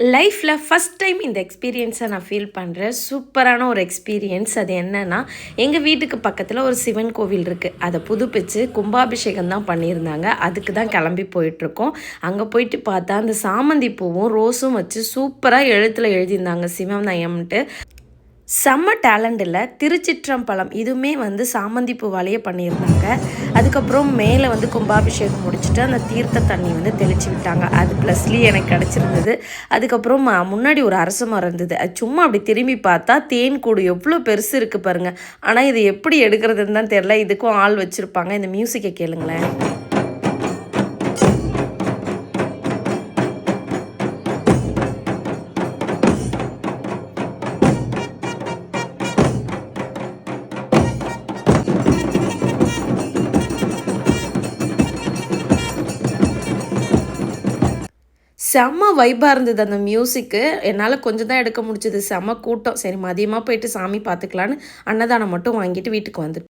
லைஃப்பில் first time இந்த எக்ஸ்பீரியன்ஸை நான் ஃபீல் பண்ணுறேன். சூப்பரான ஒரு எக்ஸ்பீரியன்ஸ். அது என்னென்னா, எங்கள் வீட்டுக்கு பக்கத்தில் ஒரு சிவன் கோவில் இருக்குது. அதை புதுப்பிச்சு கும்பாபிஷேகம் தான் பண்ணியிருந்தாங்க. அதுக்கு தான் கிளம்பி போயிட்டுருக்கோம். அங்கே போயிட்டு பார்த்தா அந்த சாமந்தி பூவும் ரோஸும் வச்சு சூப்பராக எழுத்தில் எழுதியிருந்தாங்க சிவநயம்ன்ட்டு. செம்ம டேலண்ட் இல்லை. திருச்சிற்றம்பலம் இதுவுமே சாமந்தி பூவாலேயே பண்ணியிருந்தாங்க. அதுக்கப்புறம் மேலே கும்பாபிஷேகம் முடிச்சுட்டு அந்த தீர்த்த தண்ணி தெளித்து விட்டாங்க. அது ப்ளஸ்லி எனக்கு கிடச்சிருந்தது. அதுக்கப்புறம் முன்னாடி ஒரு அரச மரம் இருந்தது. அது சும்மா அப்படி திரும்பி பார்த்தா தேன் கூடு எவ்வளோ பெருசு இருக்குது பாருங்கள். ஆனால் இது எப்படி எடுக்கிறதுன்னு தான் தெரில. இதுக்கும் ஆள் வச்சுருப்பாங்க. இந்த மியூசிக்கை கேளுங்களேன். செம்ம வைப்பாக இருந்தது அந்த மியூசிக்கு. என்னால் கொஞ்சம் தான் எடுக்க முடிஞ்சது. செம்ம கூட்டம். சரி மதியமாக போயிட்டு சாமி பார்த்துக்கலான்னு அன்னதானம் மட்டும் வாங்கிட்டு வீட்டுக்கு வந்துட்டோம்.